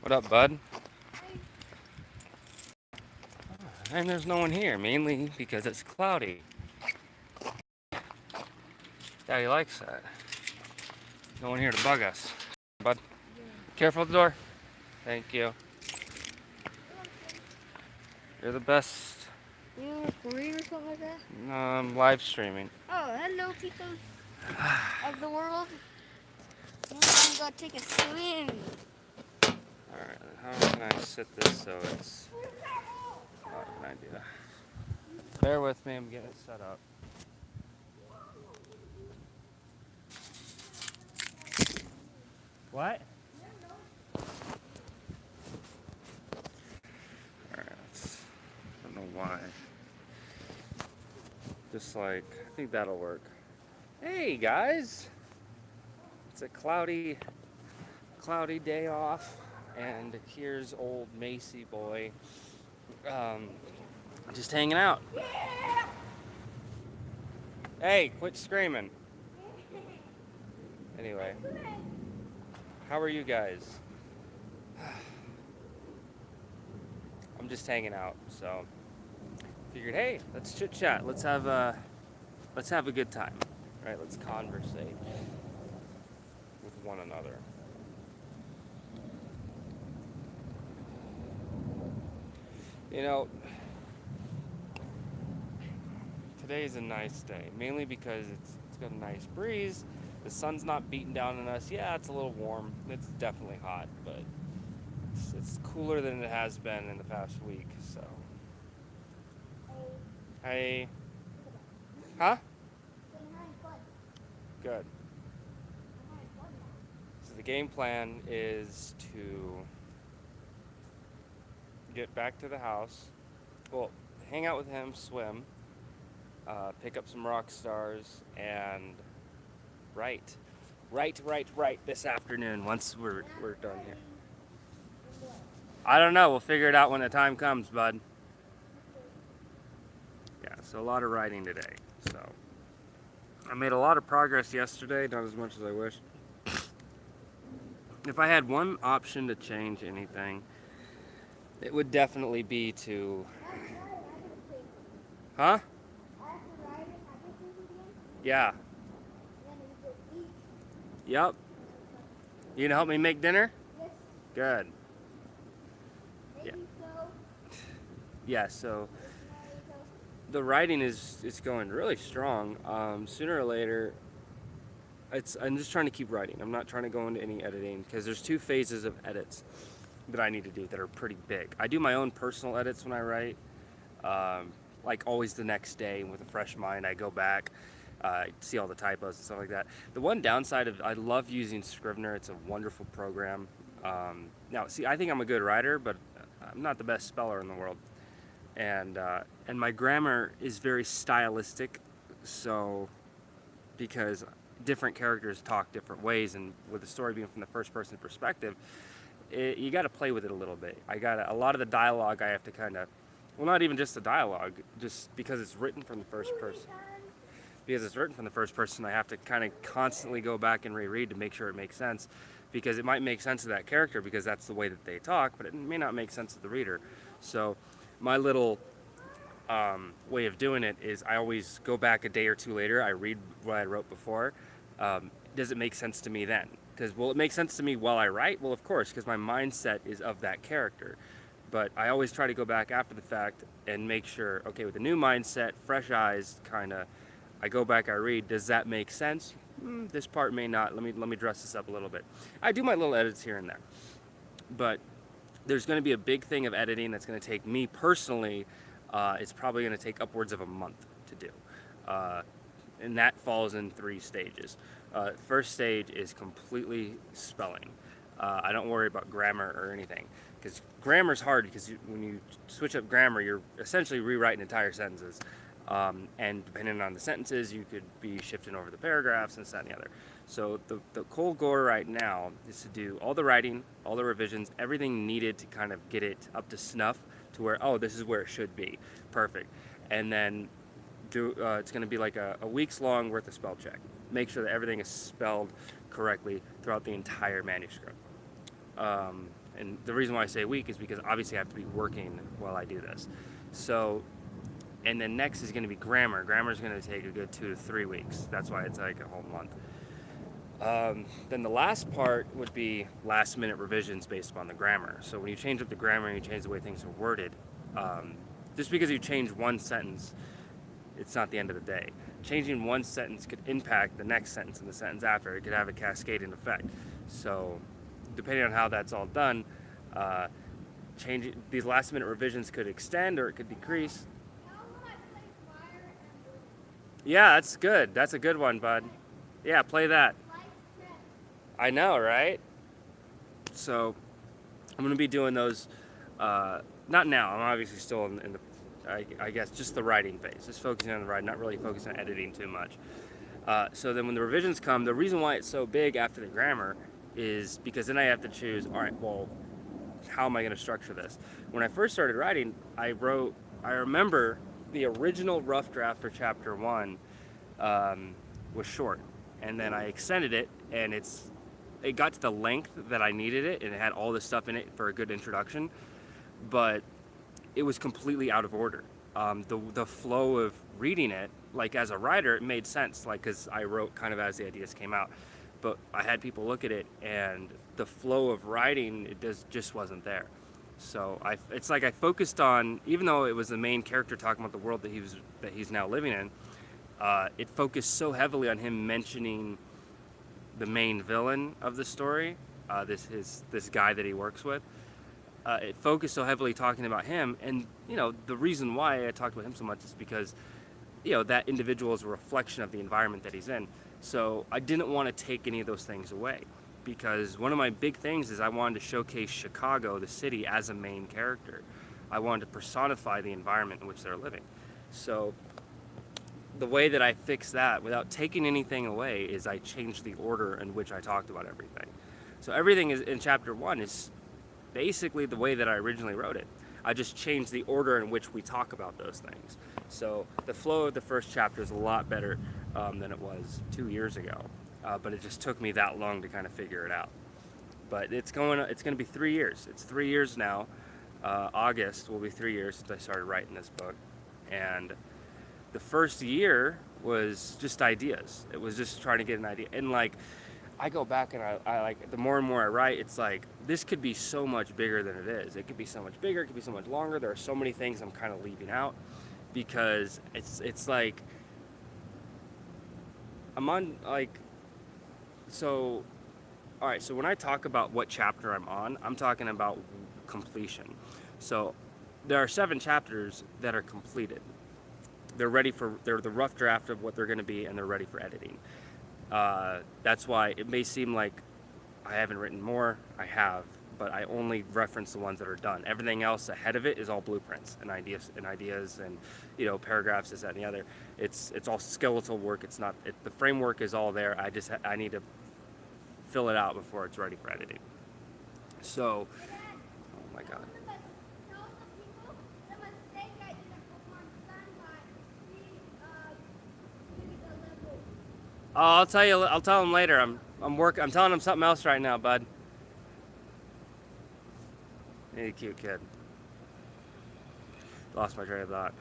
What up, bud? And there's no one here, mainly because it's cloudy. Daddy likes that. No one here to bug us. Bud, careful with the door. Thank you. You're the best. You recording or something like that? Live streaming. Oh, hello, people of the world. I'm gonna take a swim. Alright, how can I sit this so it's. I have an idea. Bear with me, I'm getting it set up. What? Alright, I don't know why. Just like, I think that'll work. Hey guys! It's a cloudy day off, and here's old Macy boy um, just hanging out. Hey, quit screaming. Anyway, how are you guys? I'm just hanging out, so figured, hey, let's chit chat. Let's have a good time, right? Let's conversate with one another. You know, today's a nice day, mainly because it's got a nice breeze. The sun's not beating down on us. Yeah, it's a little warm. It's definitely hot, but it's cooler than it has been in the past week. So, hey, huh? Good. So the game plan is to get back to the house. Well, hang out with him, swim, pick up some rock stars, and write. Write this afternoon once we're done here. I don't know. We'll figure it out when the time comes, bud. Yeah, so a lot of writing today. So I made a lot of progress yesterday, not as much as I wish. If I had one option to change anything, it would definitely be to. Huh? Yeah. Yep. You gonna help me make dinner? Good. Yeah. Yeah, so the writing is going really strong. Sooner or later, I'm just trying to keep writing. I'm not trying to go into any editing because there's two phases of edits that I need to do that are pretty big. I do my own personal edits when I write, like always the next day with a fresh mind. I go back, see all the typos and stuff like that. The one downside of I love using Scrivener. It's a wonderful program. Now, see, I think I'm a good writer, but I'm not the best speller in the world, and my grammar is very stylistic. So because different characters talk different ways, and with the story being from the first person perspective, you got to play with it a little bit. I got a lot of the dialogue I have to kind of, well, not even just the dialogue, just because it's written from the first person. Because it's written from the first person, I have to kind of constantly go back and reread to make sure it makes sense. Because it might make sense to that character because that's the way that they talk, but it may not make sense to the reader. So my little way of doing it is I always go back a day or two later. I read what I wrote before. Does it make sense to me then? Because will it make sense to me while I write? Well, of course, because my mindset is of that character. But I always try to go back after the fact and make sure, okay, with a new mindset, fresh eyes, kind of, I go back, I read. Does that make sense? This part may not. Let me dress this up a little bit. I do my little edits here and there, but there's going to be a big thing of editing that's going to take me personally. It's probably going to take upwards of a month to do, and that falls in three stages. First stage is completely spelling. I don't worry about grammar or anything because grammar's hard because when you switch up grammar, you're essentially rewriting entire sentences. And depending on the sentences, you could be shifting over the paragraphs and this, that, and the other. So the goal right now is to do all the writing, all the revisions, everything needed to kind of get it up to snuff to where, oh, this is where it should be. Perfect. And then it's going to be like a week's long worth of spell check. Make sure that everything is spelled correctly throughout the entire manuscript. And the reason why I say a week is because obviously I have to be working while I do this. So, and then next is going to be grammar. Grammar is going to take a good 2 to 3 weeks. That's why it's like a whole month. Then the last part would be last minute revisions based upon the grammar. So when you change up the grammar and you change the way things are worded, just because you change one sentence, it's not the end of the day. Changing one sentence could impact the next sentence and the sentence after. It could have a cascading effect. So depending on how that's all done, changing these last minute revisions could extend or it could decrease. Yeah, that's good. That's a good one, bud. Yeah, play that. I know, right? So I'm gonna be doing those. Not now. I'm obviously still in the, I guess, just the writing phase. Just focusing on the writing, not really focusing on editing too much. So then when the revisions come, the reason why it's so big after the grammar is because then I have to choose. All right, well, how am I going to structure this? When I first started writing, I remember the original rough draft for chapter 1 was short, and then I extended it, and it got to the length that I needed it, and it had all this stuff in it for a good introduction, but it was completely out of order. The flow of reading it, like as a writer, it made sense, like because I wrote kind of as the ideas came out, but I had people look at it, and the flow of writing just wasn't there. So it's like I focused on, even though it was the main character talking about the world that he's now living in, it focused so heavily on him mentioning the main villain of the story, this guy that he works with. It focused so heavily talking about him, and the reason why I talked about him so much is because that individual is a reflection of the environment that he's in. So I didn't want to take any of those things away, because one of my big things is I wanted to showcase Chicago, the city, as a main character. I wanted to personify the environment in which they're living. So the way that I fix that without taking anything away is I changed the order in which I talked about everything. So everything is in chapter 1 is basically the way that I originally wrote it. I just changed the order in which we talk about those things. So the flow of the first chapter is a lot better than it was 2 years ago, but it just took me that long to kind of figure it out. But it's going to be 3 years. It's 3 years now. August will be 3 years since I started writing this book, and the first year was just ideas. It was just trying to get an idea, and like I go back and I like, the more and more I write, it's like this could be so much bigger than it is. It could be so much bigger. It could be so much longer. There are so many things I'm kind of leaving out because it's like I'm on like, so all right, so when I talk about what chapter I'm on, I'm talking about completion. So there are 7 chapters that are completed. They're the rough draft of what they're going to be, and they're ready for editing. That's why it may seem like I haven't written more. I have, but I only reference the ones that are done. Everything else ahead of it is all blueprints and ideas and paragraphs, this, that, and the other. It's all skeletal work. It's not. The framework is all there. I need to fill it out before it's ready for editing. So, oh my God. Oh, I'll tell you. I'll tell him later. I'm telling him something else right now, bud. He's a cute kid. Lost my train of thought.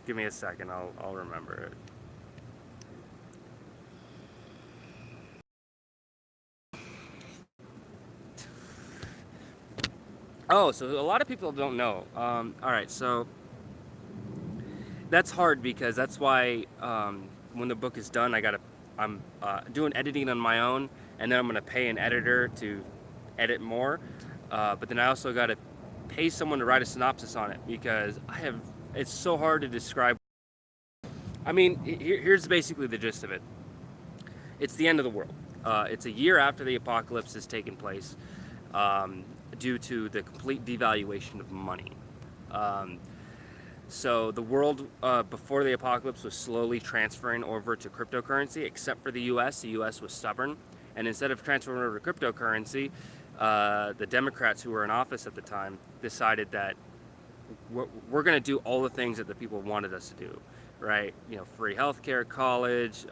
Give me a second. I'll remember it. Oh, so a lot of people don't know. All right, so that's hard because that's why when the book is done, I'm doing editing on my own, and then I'm gonna pay an editor to edit more. But then I also got to pay someone to write a synopsis on it because it's so hard to describe. I mean, here's basically the gist of it. It's the end of the world. It's a year after the apocalypse has taken place due to the complete devaluation of money. So the world before the apocalypse was slowly transferring over to cryptocurrency, except for the U.S. The U.S. was stubborn, and instead of transferring over to cryptocurrency, the Democrats who were in office at the time decided that we're going to do all the things that the people wanted us to do, right? Free healthcare, college,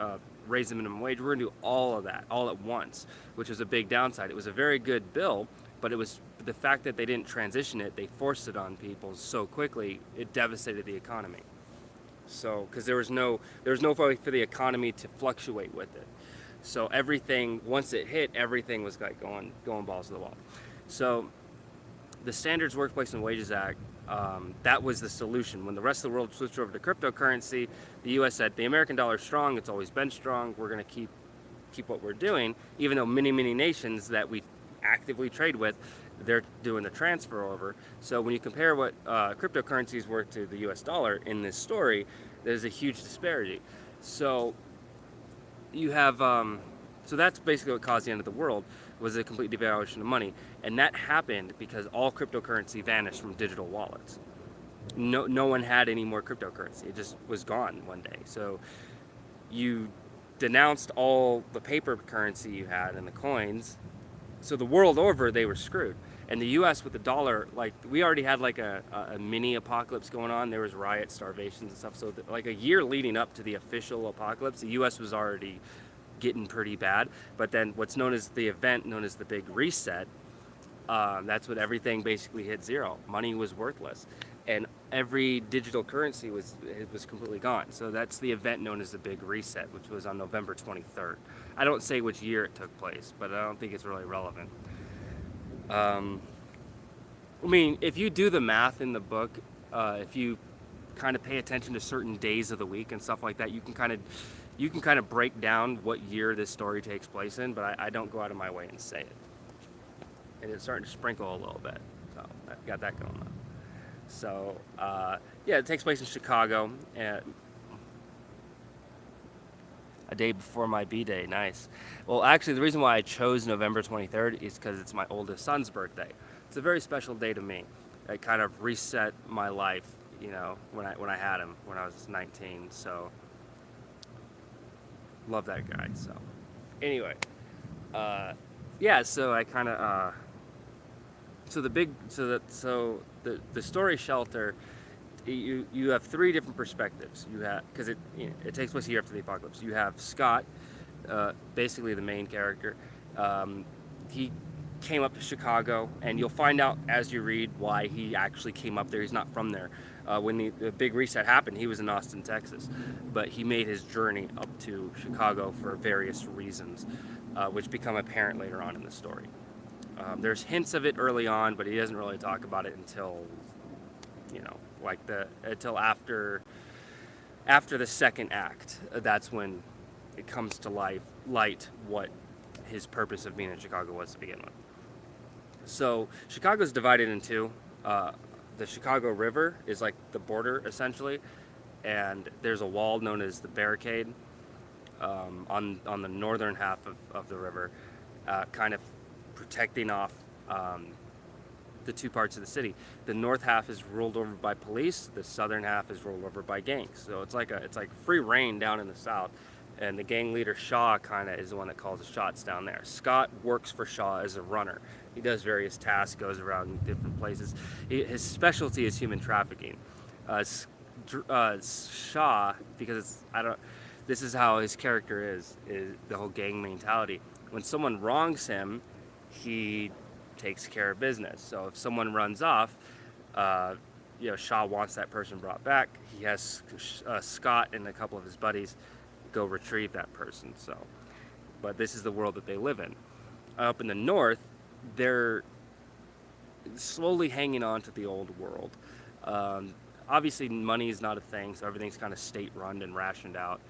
raise the minimum wage. We're going to do all of that all at once, which was a big downside. It was a very good bill, but it was the fact that they didn't transition it, they forced it on people so quickly, it devastated the economy. So, because there was no way for the economy to fluctuate with it. So everything, once it hit, everything was like going balls to the wall. So the Standards Workplace and Wages Act, that was the solution. When the rest of the world switched over to cryptocurrency, the U.S. said the American dollar is strong. It's always been strong. We're going to keep what we're doing, even though many nations that we actively trade with, they're doing the transfer over. So when you compare what cryptocurrencies were to the U.S. dollar in this story, there's a huge disparity. So you have, so that's basically what caused the end of the world, was a complete devaluation of money. And that happened because all cryptocurrency vanished from digital wallets. No one had any more cryptocurrency. It just was gone one day. So you denounced all the paper currency you had and the coins. So the world over, they were screwed. And the U.S. with the dollar, like, we already had like a mini apocalypse going on. There was riots, starvations and stuff. So like a year leading up to the official apocalypse, the U.S. was already getting pretty bad. But then what's known as the event, known as the Big Reset, that's when everything basically hit zero. Money was worthless, and every digital currency was completely gone. So that's the event known as the Big Reset, which was on November 23rd. I don't say which year it took place, but I don't think it's really relevant. I mean, if you do the math in the book, if you kind of pay attention to certain days of the week and stuff like that, you can kind of break down what year this story takes place in, but I don't go out of my way and say it. And it's starting to sprinkle a little bit, so I got that going on. So yeah, it takes place in Chicago, and a day before my B-Day. Nice. Well, actually, the reason why I chose November 23rd is because it's my oldest son's birthday. It's a very special day to me. It kind of reset my life, you know, when I had him when I was 19. So love that guy. So anyway, yeah. So I kind of the story Shelter. You have three different perspectives. You have, because it takes place a year after the apocalypse. You have Scott, basically the main character. He came up to Chicago, and you'll find out as you read why he actually came up there. He's not from there. When the Big Reset happened, he was in Austin, Texas, but he made his journey up to Chicago for various reasons, which become apparent later on in the story. There's hints of it early on, but he doesn't really talk about it until, you know, until after the second act. That's when it comes to light what his purpose of being in Chicago was to begin with. So Chicago's divided in two. The Chicago River is like the border essentially, and there's a wall known as the barricade on the northern half of the river, kind of protecting off the two parts of the city. The north half is ruled over by police. The southern half is ruled over by gangs. So it's like free reign down in the south, and the gang leader Shaw kind of is the one that calls the shots down there. Scott works for Shaw as a runner. He does various tasks, goes around different places. His specialty is human trafficking. Shaw, because this is how his character is the whole gang mentality. When someone wrongs him, he takes care of business. So if someone runs off, Shaw wants that person brought back. He has Scott and a couple of his buddies go retrieve that person. So, but this is the world that they live in. Up in the north, they're slowly hanging on to the old world. Obviously, money is not a thing, so everything's kind of state-run and rationed out.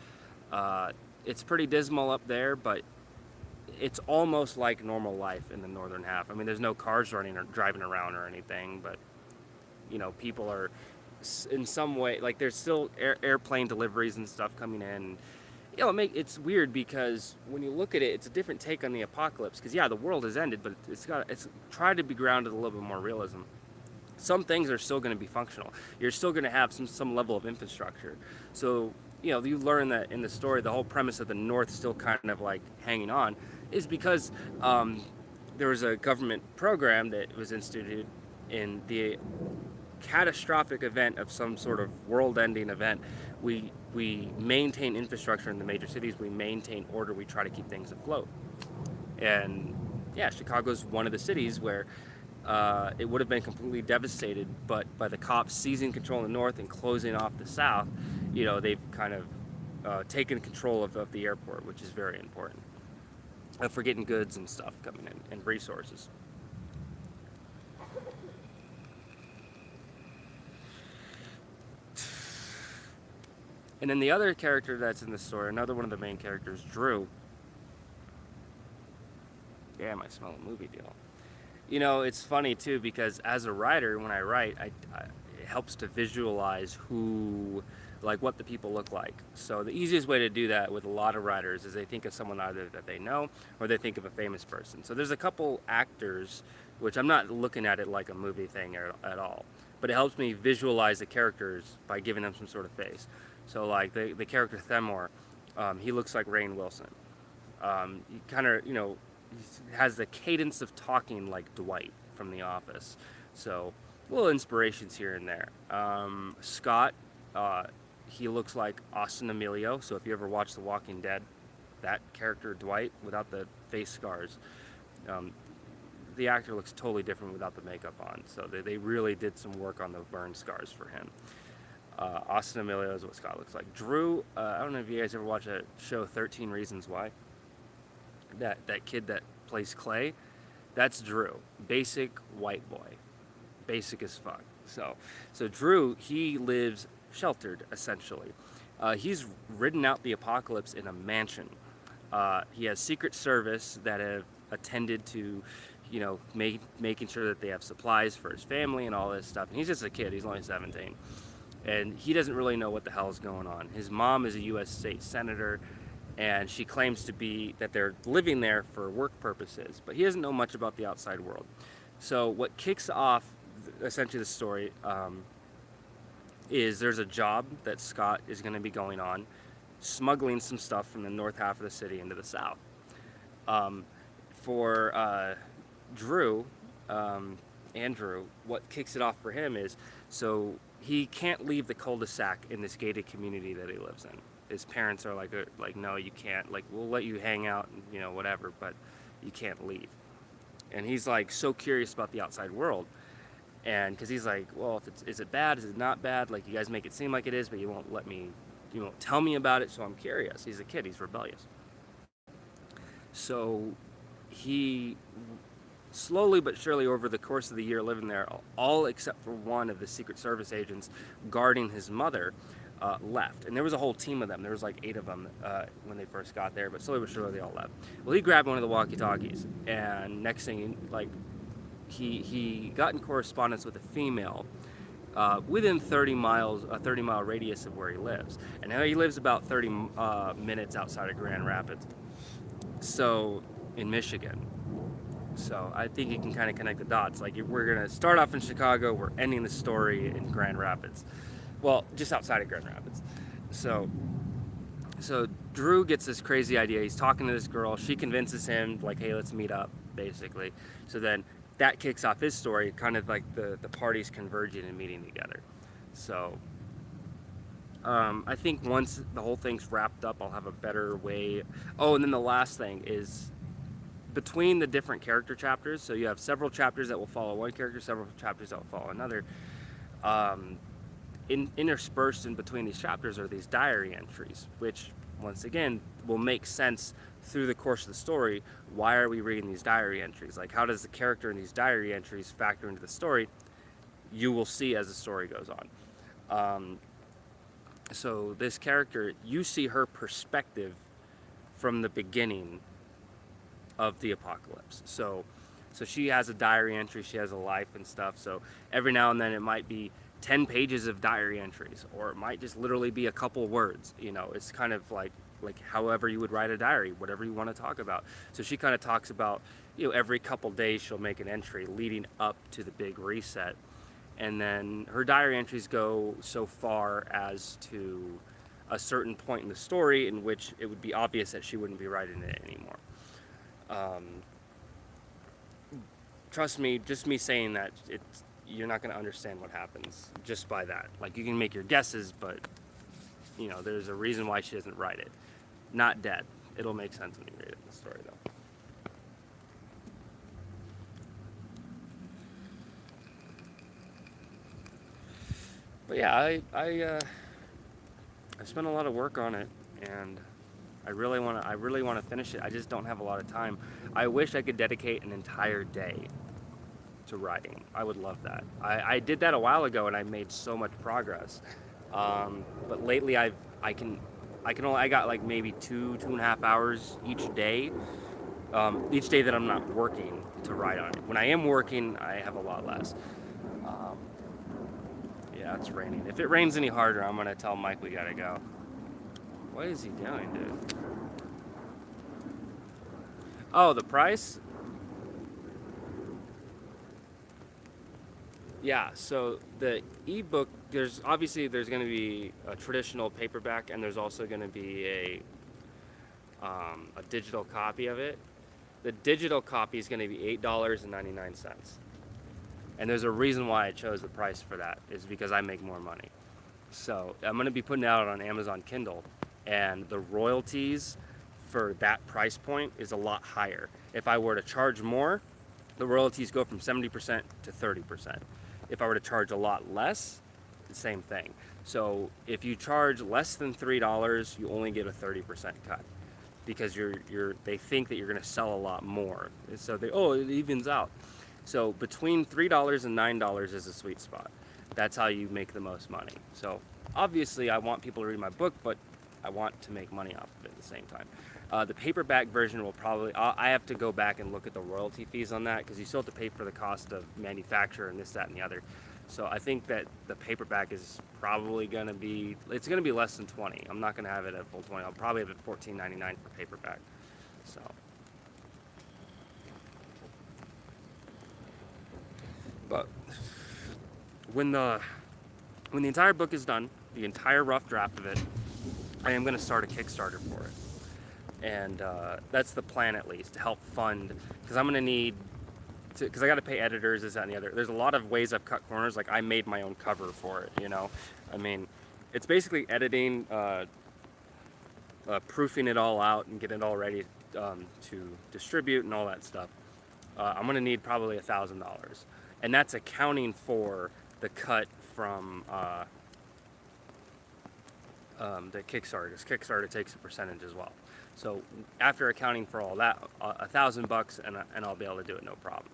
It's pretty dismal up there, but it's almost like normal life in the northern half. I mean, there's no cars running or driving around or anything, but, you know, people are in some way, like there's still airplane deliveries and stuff coming in. You know, it's weird because when you look at it, it's a different take on the apocalypse. Because, yeah, the world has ended, but it's tried to be grounded a little bit more realism. Some things are still going to be functional. You're still going to have some level of infrastructure. So, you know, you learn that in the story, the whole premise of the North still kind of like hanging on is because there was a government program that was instituted in the catastrophic event of some sort of world-ending event we maintain infrastructure in the major cities, we maintain order, we try to keep things afloat. And yeah, Chicago's one of the cities where it would have been completely devastated, but by the cops seizing control in the north and closing off the south, they've kind of taken control of the airport, which is very important for getting goods and stuff coming in and resources. And then the other character that's in the story, another one of the main characters, Drew. Damn, I smell a movie deal. It's funny too, because as a writer, when I write, it helps to visualize what the people look like. So the easiest way to do that with a lot of writers is they think of someone either that they know or they think of a famous person. So there's a couple actors, which I'm not looking at it like a movie thing at all, but it helps me visualize the characters by giving them some sort of face. So like the character Themor, he looks like Rainn Wilson. He kind of, he has the cadence of talking like Dwight from The Office. So little inspirations here and there. Scott, he looks like Austin Emilio. So if you ever watch The Walking Dead, that character Dwight without the face scars, the actor looks totally different without the makeup on. So they really did some work on the burn scars for him. Austin Emilio is what Scott looks like. Drew, I don't know if you guys ever watch a show 13 Reasons Why. That kid that plays Clay, that's Drew. Basic white boy. Basic as fuck. So Drew, he lives sheltered, essentially. He's ridden out the apocalypse in a mansion. He has Secret Service that have attended to, making sure that they have supplies for his family and all this stuff. And he's just a kid. He's only 17. And he doesn't really know what the hell is going on. His mom is a U.S. state senator, and she claims to be that they're living there for work purposes, but he doesn't know much about the outside world. So what kicks off essentially the story is there's a job that Scott is going to be going on, smuggling some stuff from the north half of the city into the south. For Drew, Andrew, what kicks it off for him is, so he can't leave the cul-de-sac in this gated community that he lives in. His parents are like, no, you can't. Like, we'll let you hang out, and, whatever, but you can't leave. And he's like so curious about the outside world, and because he's like, well, is it bad? Is it not bad? Like, you guys make it seem like it is, but you won't tell me about it. So I'm curious. He's a kid. He's rebellious. So he slowly but surely over the course of the year living there, all except for one of the Secret Service agents guarding his mother, left. And there was a whole team of them. There was like 8 of them when they first got there, but slowly but surely they all left. Well, he grabbed one of the walkie-talkies, and next thing, he got in correspondence with a female within 30 miles, a 30-mile radius of where he lives. And now he lives about 30 minutes outside of Grand Rapids, so in Michigan. So I think you can kind of connect the dots. Like, we're going to start off in Chicago, we're ending the story in Grand Rapids. Well, just outside of Grand Rapids. So Drew gets this crazy idea. He's talking to this girl. She convinces him, like, hey, let's meet up, basically. So then that kicks off his story, kind of like the parties converging and meeting together. So I think once the whole thing's wrapped up, I'll have a better way. Oh, and then the last thing is, between the different character chapters, so you have several chapters that will follow one character, several chapters that will follow another. Interspersed in between these chapters are these diary entries, which, once again, will make sense through the course of the story. Why are we reading these diary entries? Like, how does the character in these diary entries factor into the story? You will see as the story goes on. So this character, you see her perspective from the beginning of the apocalypse. So she has a diary entry, she has a life and stuff. So every now and then it might be 10 pages of diary entries, or it might just literally be a couple words. It's kind of like however you would write a diary, whatever you want to talk about. So she kind of talks about, every couple days she'll make an entry leading up to the big reset. And then her diary entries go so far as to a certain point in the story in which it would be obvious that she wouldn't be writing it anymore. Trust me, just me saying that, you're not going to understand what happens just by that. Like, you can make your guesses, but you know, there's a reason why she doesn't ride it. Not dead. It'll make sense when you read it in the story, though. But yeah, I spent a lot of work on it, and I really want to finish it. I just don't have a lot of time. I wish I could dedicate an entire day to riding. I would love that. I did that a while ago, and I made so much progress. But lately, I got like maybe 2.5 hours each day. Each day that I'm not working to ride on it. When I am working, I have a lot less. Yeah, it's raining. If it rains any harder, I'm gonna tell Mike we gotta go. What is he doing, dude? Oh, the price? Yeah, so the ebook, there's going to be a traditional paperback, and there's also going to be a digital copy of it. The digital copy is going to be $8.99. And there's a reason why I chose the price for that, is because I make more money. So I'm going to be putting it out on Amazon Kindle, and the royalties for that price point is a lot higher. If I were to charge more, the royalties go from 70% to 30%. If I were to charge a lot less, the same thing. So if you charge less than $3, you only get a 30% cut, because they think that you're going to sell a lot more. So it evens out. So between $3 and $9 is a sweet spot. That's how you make the most money. So obviously I want people to read my book, but I want to make money off of it at the same time. The paperback version will probably, I have to go back and look at the royalty fees on that, because you still have to pay for the cost of manufacture and this, that, and the other. So I think that the paperback is probably going to be, it's going to be less than 20. I'm not going to have it at full 20. I'll probably have it $14.99 for paperback. So. But when the entire book is done, the entire rough draft of it, I am going to start a Kickstarter for it. And that's the plan, at least, to help fund, because I'm going to need to, because I got to pay editors, this, that, and the other. There's a lot of ways I've cut corners. Like, I made my own cover for it, you know. I mean, it's basically editing, proofing it all out and getting it all ready to distribute and all that stuff. I'm going to need probably $1,000. And that's accounting for the cut from the Kickstarter, because Kickstarter takes a percentage as well. So after accounting for all that, $1,000 and I'll be able to do it, no problem.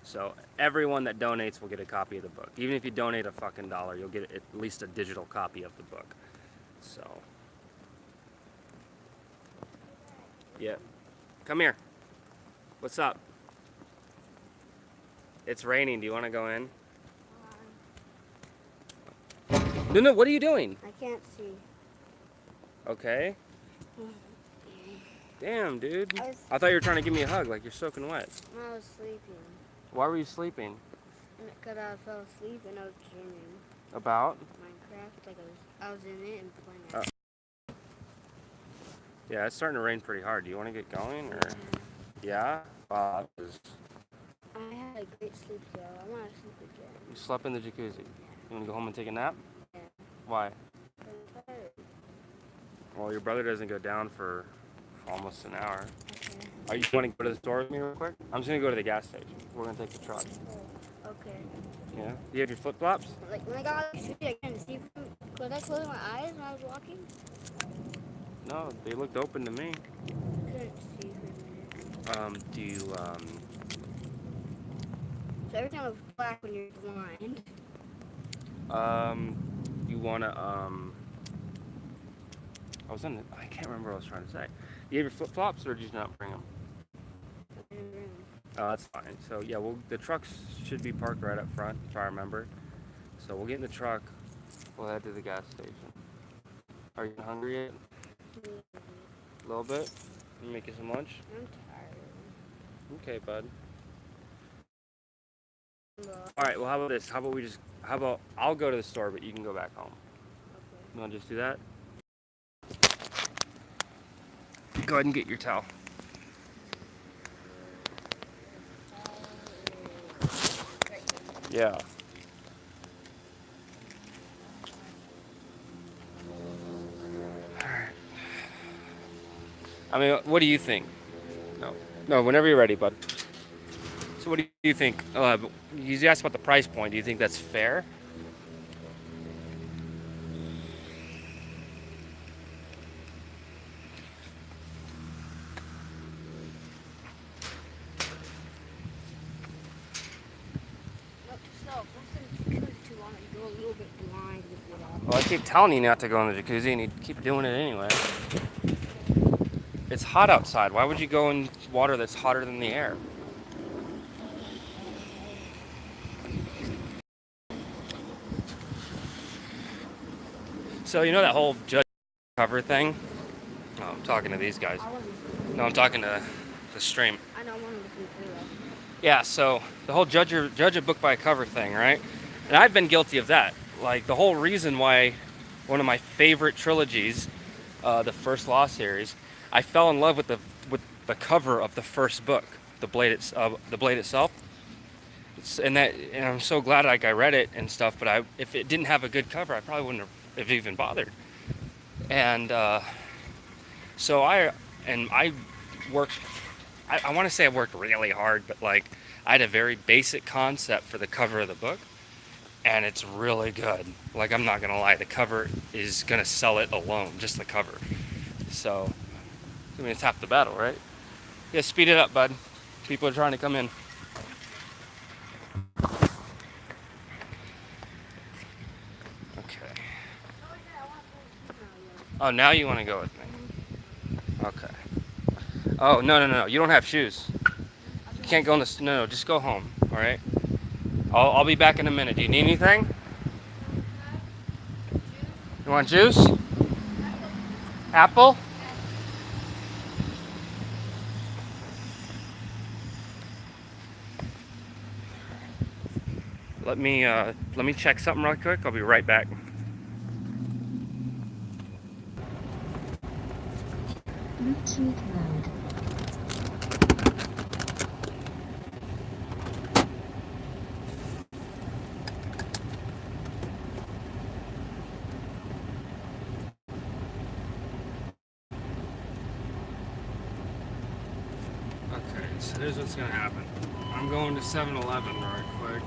So everyone that donates will get a copy of the book. Even if you donate a fucking dollar, you'll get at least a digital copy of the book. So, yeah. Come here. What's up? It's raining. Do you want to go in? No, what are you doing? I can't see. Okay. Damn, dude. I thought you were trying to give me a hug, like you're soaking wet. I was sleeping. Why were you sleeping? Because I fell asleep and I was dreaming. About? Minecraft. Like I was in it and playing it. Yeah, it's starting to rain pretty hard. Do you want to get going, or? Yeah? I had a great sleep, though. I want to sleep again. You slept in the jacuzzi. You want to go home and take a nap? Yeah. Why? I'm tired. Well, your brother doesn't go down for almost an hour. Okay. Are you want to go to the store with me real quick? I'm just going to go to the gas station. We're going to take the truck. Oh, okay. Yeah? Do you have your flip-flops? Like, when I got out of the street, I couldn't see. Could I close my eyes when I was walking? No, they looked open to me. I couldn't see for a minute. Do you, So everything looks black when you're blind. you want to, I can't remember what I was trying to say. Do you have your flip-flops, or did you not bring them? In the room. Oh, that's fine. So, yeah, the trucks should be parked right up front, if I remember. So we'll get in the truck. We'll head to the gas station. Are you hungry yet? A little bit? Can you make you some lunch? I'm tired. Okay, bud. Look. All right, well, how about this? How about I'll go to the store, but you can go back home. Okay. You want to just do that? Go ahead and get your towel. Yeah. I mean, what do you think? No, no. Whenever you're ready, bud. So, what do you think? You asked about the price point. Do you think that's fair? Note to self, don't sit in the jacuzzi too long, you go a little bit blind with it. Well, I keep telling you not to go in the jacuzzi, and you keep doing it anyway. It's hot outside. Why would you go in water that's hotter than the air? So you know that whole judge cover thing? Oh, I'm talking to these guys. I want to listen. No, I'm talking to the stream. I know I want to listen to that. Yeah, so the whole judge a book by a cover thing, right? And I've been guilty of that. Like the whole reason why one of my favorite trilogies, the First Law series, I fell in love with the cover of the first book, the Blade itself. And I'm so glad like I read it and stuff. But if it didn't have a good cover, I probably wouldn't have even bothered. And so I worked. I want to say I worked really hard, but like I had a very basic concept for the cover of the book, and it's really good. Like I'm not gonna lie, the cover is gonna sell it alone, just the cover. So, I mean, it's half the battle, right? Yeah, speed it up, bud. People are trying to come in. Okay. Oh, now you want to go with me? Okay. Oh, no. You don't have shoes. You can't go in the... No, just go home, all right? I'll be back in a minute. Do you need anything? You want juice? Apple? Let me check something real quick. I'll be right back. Bluetooth mode. Okay, so here's what's gonna happen. I'm going to 7-Eleven right quick.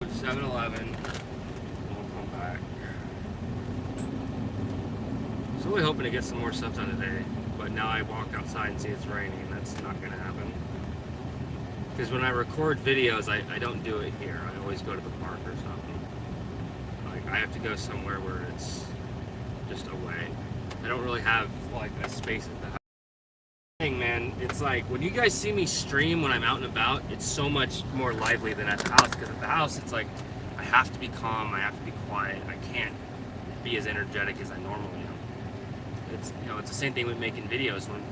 7-Eleven. We'll come back. So really hoping to get some more stuff done today, but now I walk outside and see it's raining, and that's not gonna happen. Because when I record videos, I don't do it here. I always go to the park or something. Like I have to go somewhere where it's just away. I don't really have like a space at the house. Man, it's like when you guys see me stream when I'm out and about, it's so much more lively than at the house, because at the house it's like I have to be calm, I have to be quiet, I can't be as energetic as I normally am. It's, you know, it's the same thing with making videos. When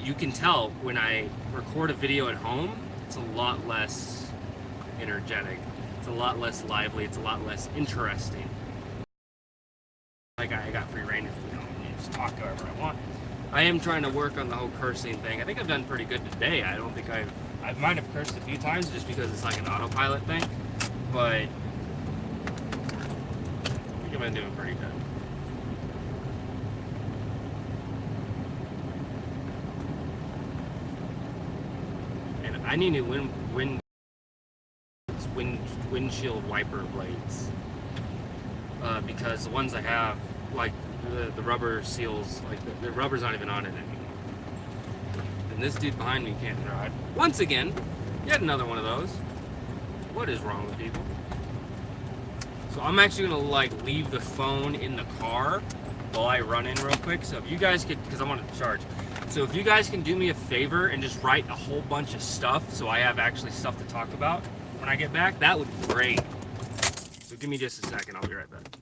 you can tell when I record a video at home, it's a lot less energetic, it's a lot less lively, it's a lot less interesting. Like I got free reign, you know, you just talk however I want. I am trying to work on the whole cursing thing. I think I've done pretty good today. I don't think I might have cursed a few times just because it's like an autopilot thing, but I think I've been doing pretty good. And I need new windshield wiper blades because the ones I have, like the rubber seals, like the rubber's not even on it anymore. And this dude behind me can't drive. Once again, yet another one of those. What is wrong with people? So I'm actually gonna like leave the phone in the car while I run in real quick. So if you guys could, because I want to charge. So if you guys can do me a favor and just write a whole bunch of stuff so I have actually stuff to talk about when I get back, that would be great. So give me just a second, I'll be right back.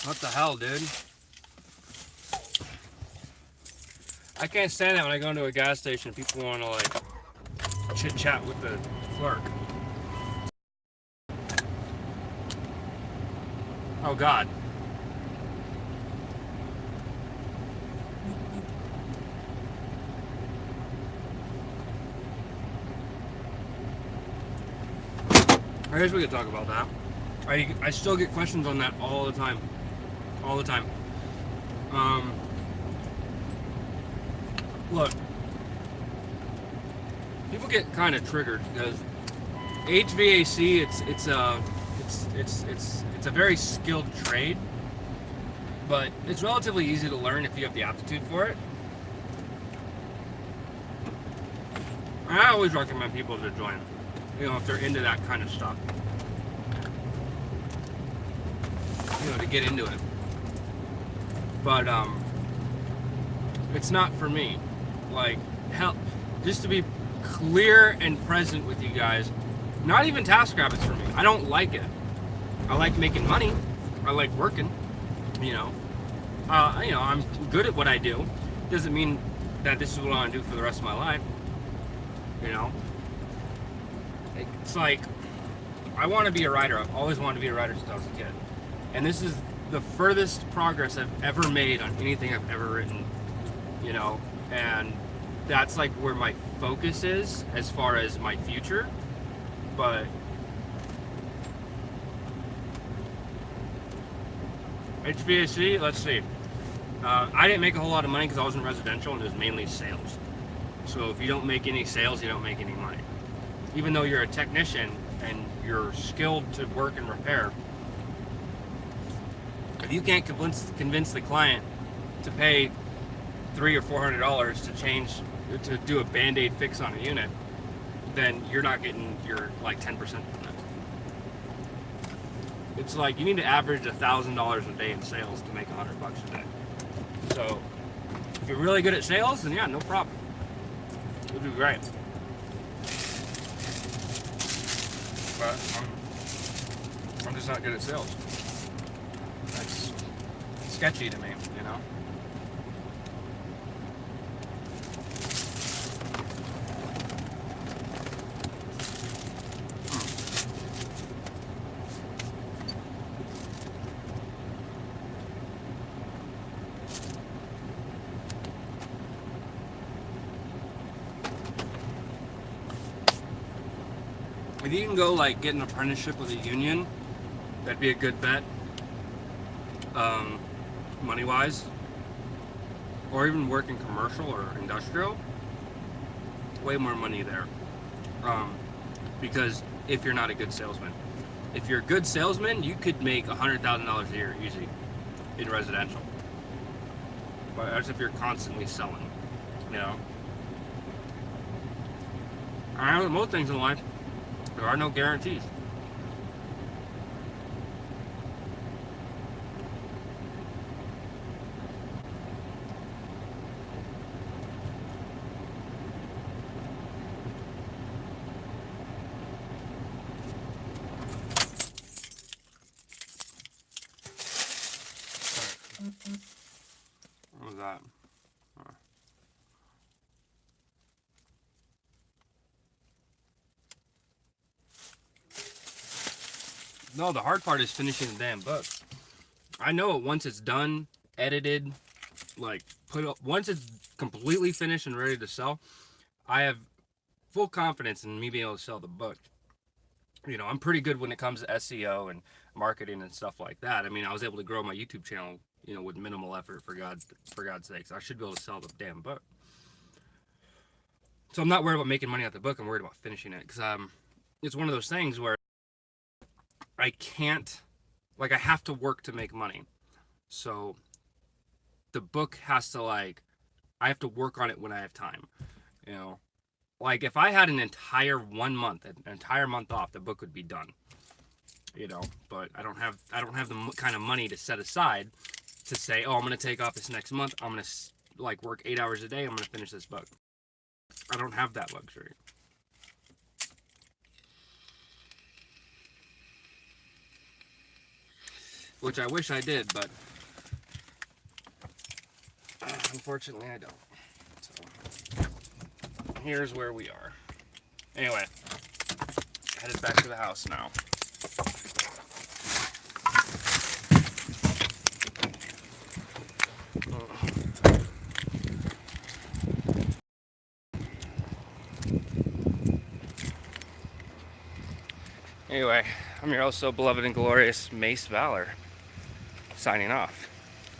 What the hell, dude? I can't stand it when I go into a gas station. People want to like chit chat with the clerk. Oh God. I guess we could talk about that. I still get questions on that all the time. All the time. Look, people get kind of triggered because HVAC it's a very skilled trade, but it's relatively easy to learn if you have the aptitude for it. I always recommend people to join, if they're into that kind of stuff, to get into it. But it's not for me. Like, hell, just to be clear and present with you guys, not even TaskRabbit's for me. I don't like it. I like making money. I like working. I'm good at what I do. Doesn't mean that this is what I want to do for the rest of my life. It's like, I want to be a writer. I've always wanted to be a writer since I was a kid. And this is the furthest progress I've ever made on anything I've ever written, and that's like where my focus is as far as my future. But HVAC, let's see. I didn't make a whole lot of money because I was in residential and it was mainly sales. So if you don't make any sales, you don't make any money. Even though you're a technician and you're skilled to work and repair, if you can't convince the client to pay $300 or $400 to do a Band-Aid fix on a unit, then you're not getting your like 10% from it. It's like you need to average $1,000 a day in sales to make $100 a day. So if you're really good at sales, then yeah, no problem. You'll do great. But I'm just not good at sales. That's sketchy to me, If you can go like get an apprenticeship with a union, that'd be a good bet. Money wise, or even work in commercial or industrial, way more money there. Because if you're not a good salesman, if you're a good salesman, you could make $100,000 a year easy in residential. But that's if you're constantly selling, I know most things in life, there are no guarantees. What was that? No, the hard part is finishing the damn book. I know it once it's done, edited, like put up, once it's completely finished and ready to sell, I have full confidence in me being able to sell the book. I'm pretty good when it comes to SEO and marketing and stuff like that. I mean, I was able to grow my YouTube channel, with minimal effort, for God's sakes. I should be able to sell the damn book. So I'm not worried about making money off the book. I'm worried about finishing it because it's one of those things where I can't, I have to work to make money. So the book has to I have to work on it when I have time, Like if I had an entire 1 month, an entire month off, the book would be done. But I don't have the kind of money to set aside to say, oh, I'm going to take off this next month. I'm going to work 8 hours a day. I'm going to finish this book. I don't have that luxury. which I wish I did, but unfortunately I don't. So here's where we are. Anyway, headed back to the house now. Anyway, I'm your oh so beloved and glorious Mace Valor, signing off.